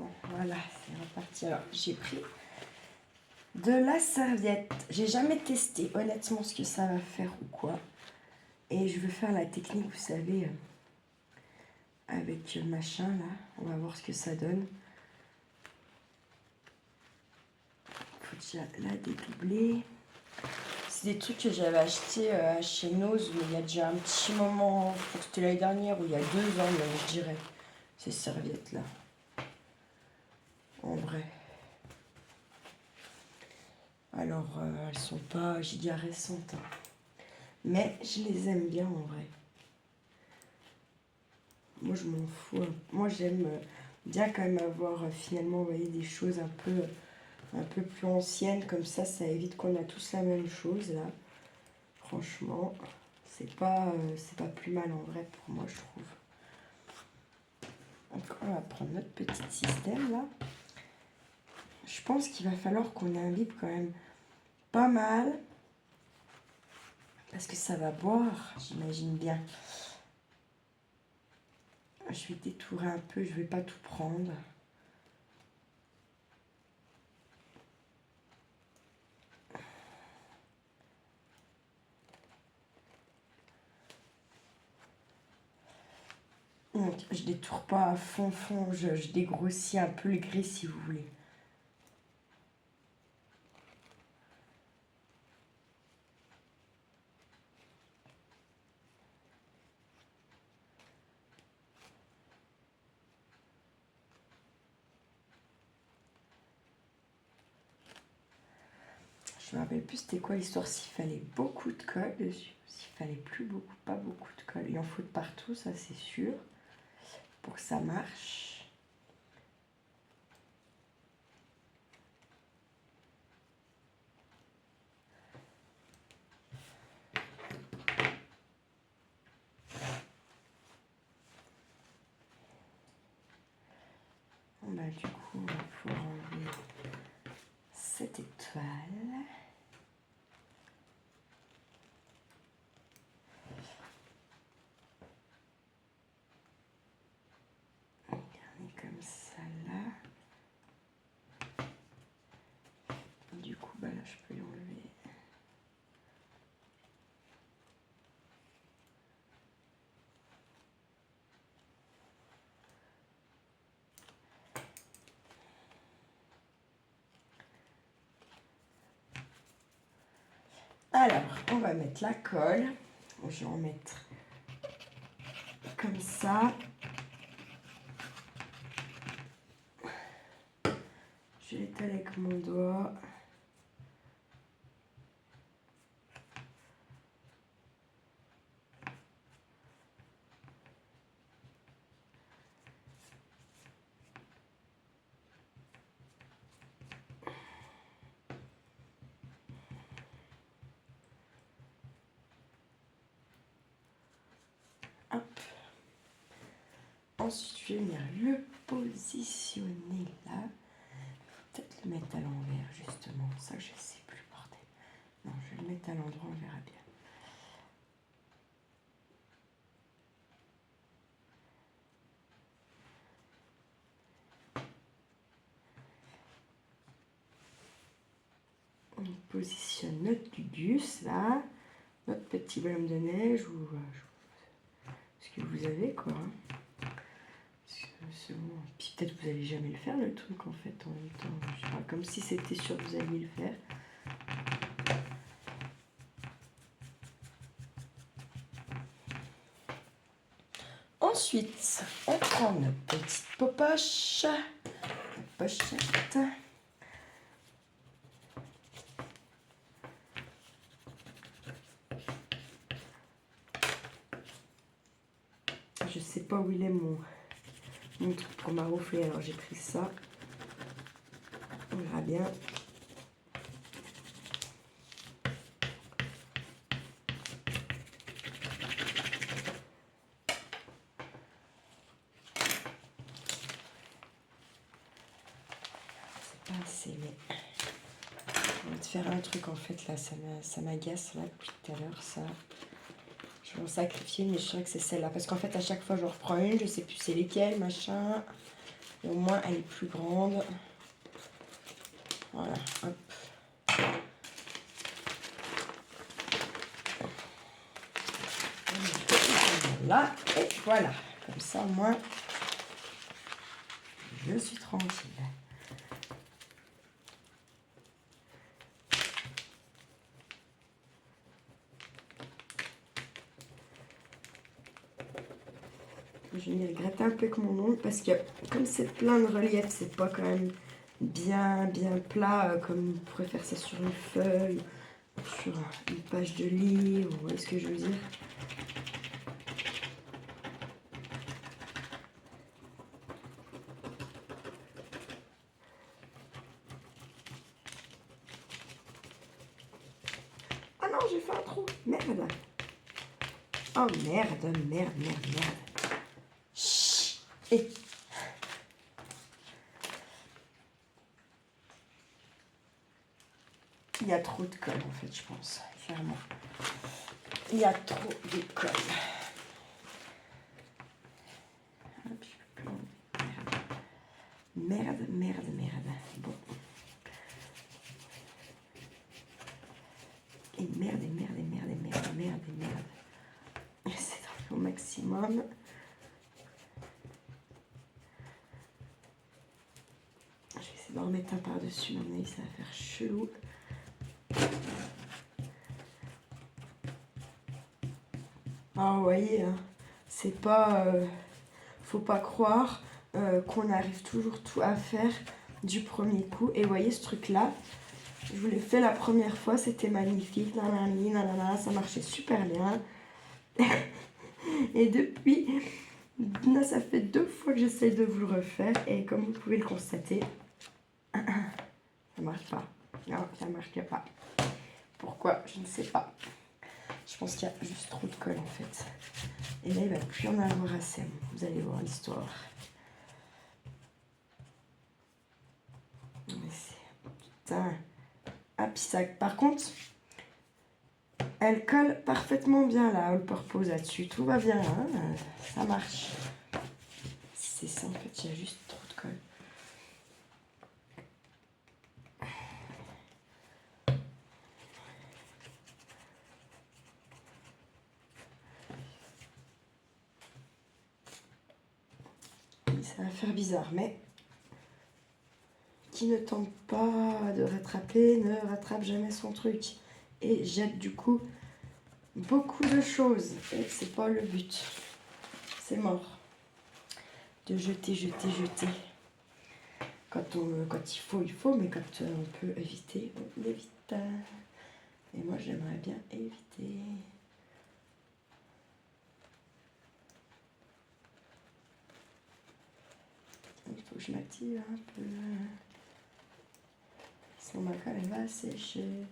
Bon, voilà, c'est reparti. Alors, j'ai pris de la serviette. J'ai jamais testé honnêtement ce que ça va faire ou quoi. Et je veux faire la technique, vous savez, avec machin là. On va voir ce que ça donne. Faut déjà la dédoubler. C'est des trucs que j'avais achetés chez Nose, mais il y a déjà un petit moment. Je crois que c'était l'année dernière ou il y a 2 ans même, je dirais. Ces serviettes là. En vrai. Alors, elles sont pas giga récentes. Hein. Mais je les aime bien en vrai. Moi, je m'en fous. Moi, j'aime bien quand même avoir finalement, vous voyez, des choses un peu plus anciennes. Comme ça évite qu'on a tous la même chose là. Franchement, c'est pas plus mal en vrai pour moi, je trouve. Donc, on va prendre notre petit système là. Je pense qu'il va falloir qu'on imbibe quand même pas mal. Parce que ça va boire, j'imagine bien. Je vais détourer un peu, je vais pas tout prendre. Donc, je détourne pas à fond, je dégrossis un peu le gris si vous voulez. Je me rappelle plus c'était quoi l'histoire, s'il fallait beaucoup de colle dessus, s'il fallait plus beaucoup, pas beaucoup de colle. Il en faut de partout, ça c'est sûr, pour que ça marche. Bon, bah, du coup, il va falloir enlever cette étoile. Comme ça là. Du coup, bah là, je peux l'enlever. Alors, on va mettre la colle. Je vais en mettre comme ça. Je l'étale avec mon doigt. Hop. Ensuite, je vais venir le positionner là. Peut-être le mettre à l'envers, justement. Ça, je sais plus, bordel. Non, je vais le mettre à l'endroit, on verra bien. On positionne notre gugus, là. Notre petit bonhomme de neige, ou ce que vous avez, quoi. Puis peut-être que vous n'allez jamais le faire, le truc, en fait, en même temps. Je sais pas, comme si c'était sûr que vous alliez le faire. Ensuite, on prend notre petite poche, pochette. Je sais pas où il est mon truc pour m'arroufler, alors j'ai pris ça. On verra bien. C'est pas assez, mais je vais te faire un truc en fait là, ça m'agace là depuis tout à l'heure, ça. Je vais en sacrifier, mais je sais que c'est celle-là. Parce qu'en fait, à chaque fois, je reprends une, je sais plus c'est lesquelles, machin. Et au moins, elle est plus grande. Voilà, hop. Là, et voilà. Comme ça, au moins, je suis tranquille. Je vais gratter un peu avec mon ongle parce que comme c'est plein de relief, c'est pas quand même bien plat comme on pourrait faire ça sur une feuille, sur une page de livre, vous voyez ce que je veux dire? Ah non, j'ai fait un trou, merde. Oh merde. Chut. Et il y a trop de colle en fait, je pense, clairement. Il y a trop de colle. Merde. Bon. Et merde. C'est au maximum. Je vais essayer d'en remettre un par-dessus, à mon avis, ça va faire chelou. Ah, vous voyez, hein, c'est pas... faut pas croire qu'on arrive toujours tout à faire du premier coup. Et vous voyez ce truc-là, je vous l'ai fait la première fois, c'était magnifique, nanana, ça marchait super bien. Et depuis, là, ça fait 2 fois que j'essaie de vous le refaire. Et comme vous pouvez le constater, ça marche pas. Non, ça marche pas. Pourquoi? Je ne sais pas. Je pense qu'il y a juste trop de colle en fait. Et là, il va plus en avoir assez. Vous allez voir l'histoire. Putain. Ah, puis ça, par contre, elle colle parfaitement bien là, all purpose là-dessus. Tout va bien, hein, ça marche. C'est ça en fait, il y a juste trop de colle. Ça va faire bizarre, mais qui ne tente pas de rattraper ne rattrape jamais son truc. Et jette du coup beaucoup de choses. Et c'est pas le but. C'est mort. De jeter. Quand il faut, mais quand on peut éviter, on évite. Et moi, j'aimerais bien éviter. Il faut que je m'active un peu. Sinon, ma colle, elle va sécher.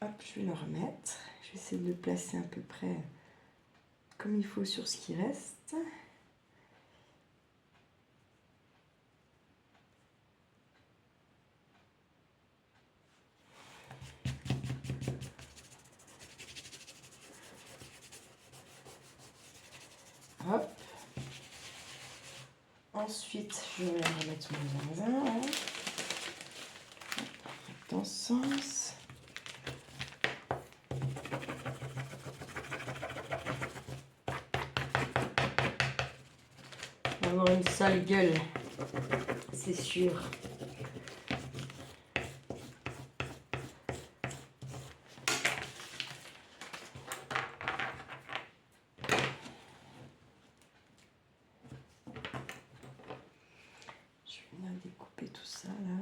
Hop, je vais le remettre. Je vais essayer de le placer à peu près comme il faut sur ce qui reste. Hop. Ensuite, je vais remettre mon zinzin là. Dans ce sens. On va avoir une sale gueule, c'est sûr. Je vais bien découper tout ça là.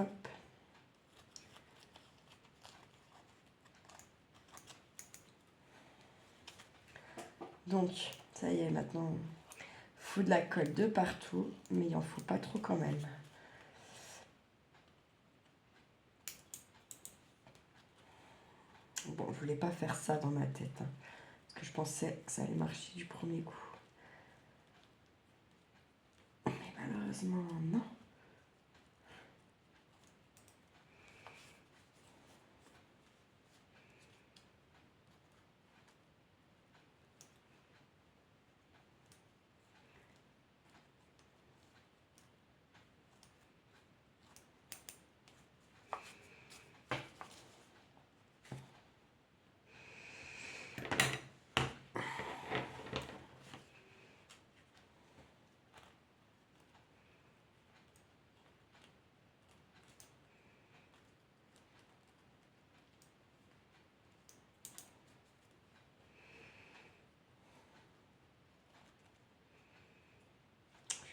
Hop. Donc, ça y est, maintenant, il faut de la colle de partout, mais il en faut pas trop quand même. Bon, je voulais pas faire ça dans ma tête, hein, parce que je pensais que ça allait marcher du premier coup. malheureusement, non.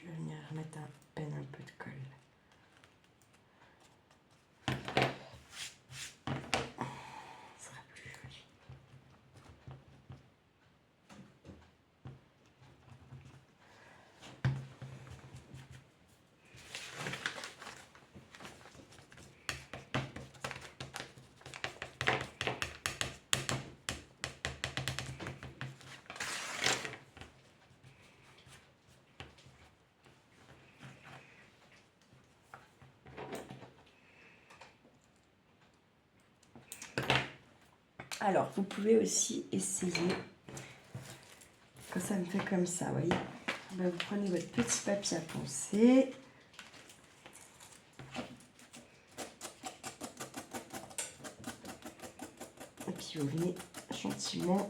Je vais venir remettre à peine un peu de colle. Ça sera plus joli. Alors, vous pouvez aussi essayer, quand ça me fait comme ça, vous voyez, ben, vous prenez votre petit papier à poncer. Et puis, vous venez gentiment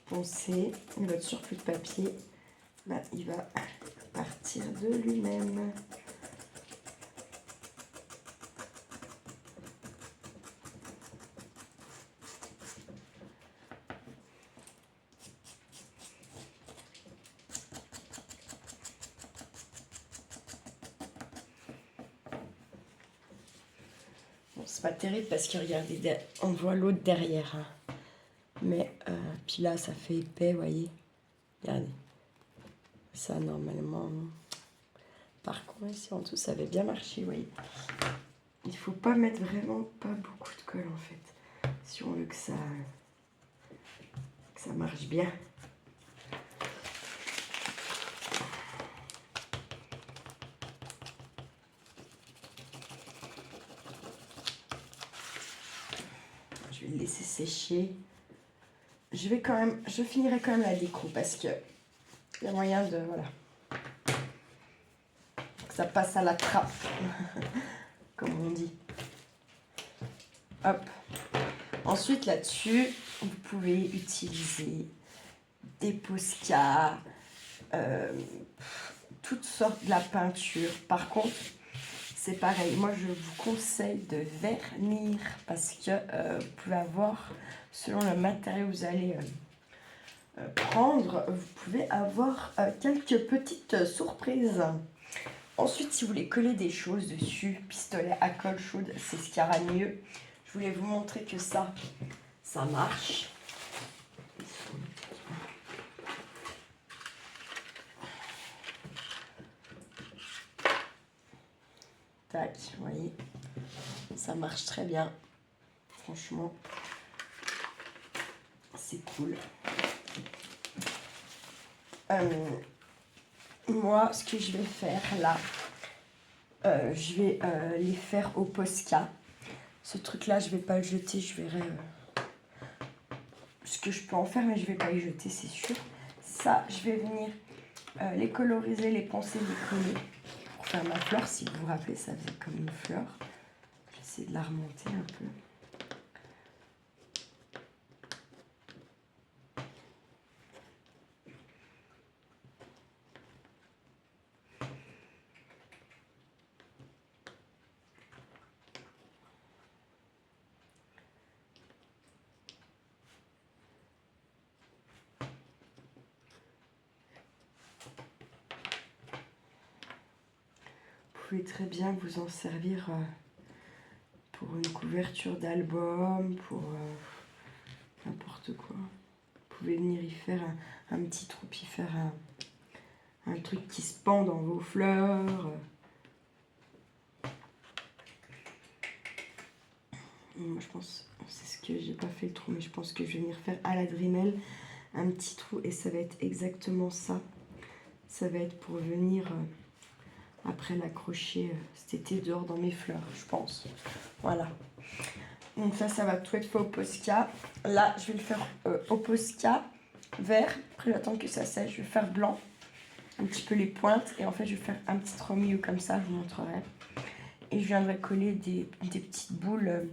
poncer. Et votre surplus de papier, ben, il va partir de lui-même. C'est pas terrible parce que regardez, on voit l'autre derrière. Hein. Mais puis là, ça fait épais, vous voyez. Regardez. Ça, normalement. Par contre, ici en dessous, ça avait bien marché, vous voyez. Il faut pas mettre vraiment pas beaucoup de colle en fait. Si on veut que ça marche bien. Je vais le laisser sécher. Je finirai quand même la déco parce que il y a moyen de, voilà, que ça passe à la trappe, comme on dit. Hop. Ensuite, là-dessus, vous pouvez utiliser des Posca, toutes sortes de la peinture. Par contre, c'est pareil. Moi, je vous conseille de vernir parce que vous pouvez avoir, selon le matériau que vous allez prendre, vous pouvez avoir quelques petites surprises. Ensuite, si vous voulez coller des choses dessus, pistolet à colle chaude, c'est ce qu'il y aura de mieux. Je voulais vous montrer que ça marche. Tac, vous voyez, ça marche très bien. Franchement, c'est cool. Moi, ce que je vais faire là, je vais les faire au Posca. Ce truc-là, je vais pas le jeter, je verrai ce que je peux en faire, mais je vais pas les jeter, c'est sûr. Ça, je vais venir les coloriser, les poncer, les coller pour faire ma fleur. Si vous vous rappelez, ça faisait comme une fleur. J'essaie de la remonter un peu. Vous pouvez très bien vous en servir pour une couverture d'album, pour n'importe quoi. Vous pouvez venir y faire un petit trou, puis faire un truc qui se pend dans vos fleurs. Moi, je pense, c'est ce que j'ai pas fait le trou, mais je pense que je vais venir faire à la Dremel un petit trou et ça va être exactement ça. ça va être pour venir après l'accrocher cet été dehors dans mes fleurs, je pense. Voilà. Donc ça va tout être fait au Posca. Là, je vais le faire au Posca vert. Après, j'attends que ça sèche. Je vais faire blanc, un petit peu les pointes. Et en fait, je vais faire un petit remue comme ça, je vous montrerai. Et je viendrai coller des petites boules.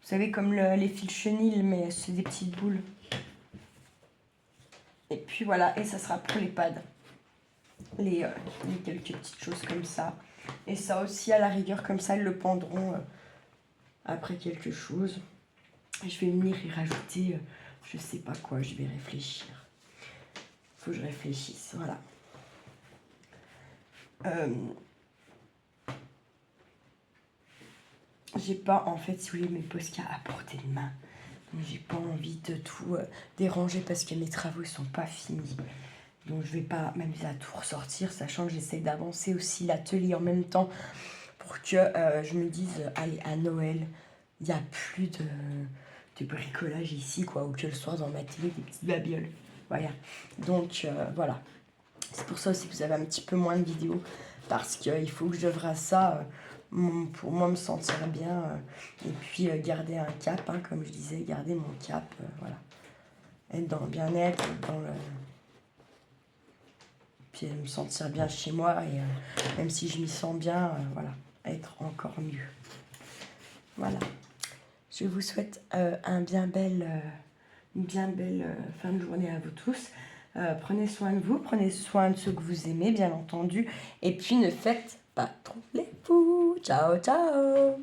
Vous savez, comme les fils chenilles, mais c'est des petites boules. Et puis voilà, et ça sera pour les pads. Les quelques petites choses comme ça. Et ça aussi, à la rigueur, comme ça, ils le pendront après quelque chose. Je vais venir y rajouter, je sais pas quoi, je vais réfléchir. Faut que je réfléchisse, voilà. J'ai pas, en fait, si vous voulez, mes Posca à portée de main. Donc j'ai pas envie de tout déranger parce que mes travaux ne sont pas finis. Donc je vais pas m'amuser à tout ressortir, sachant que j'essaie d'avancer aussi l'atelier en même temps pour que je me dise, allez, à Noël, il n'y a plus de bricolage ici, quoi, ou que le soir dans ma télé, des petites babioles. Voilà. Donc voilà. C'est pour ça aussi que vous avez un petit peu moins de vidéos, parce qu'il faut que je fasse ça pour moi me sentir bien, et puis garder un cap, hein, comme je disais, garder mon cap, voilà. Être dans le bien-être, dans le... Puis me sentir bien chez moi, et même si je m'y sens bien, voilà, être encore mieux. Voilà. Je vous souhaite une bien belle fin de journée à vous tous. Prenez soin de vous, prenez soin de ceux que vous aimez, bien entendu. Et puis ne faites pas trop les fous. Ciao, ciao!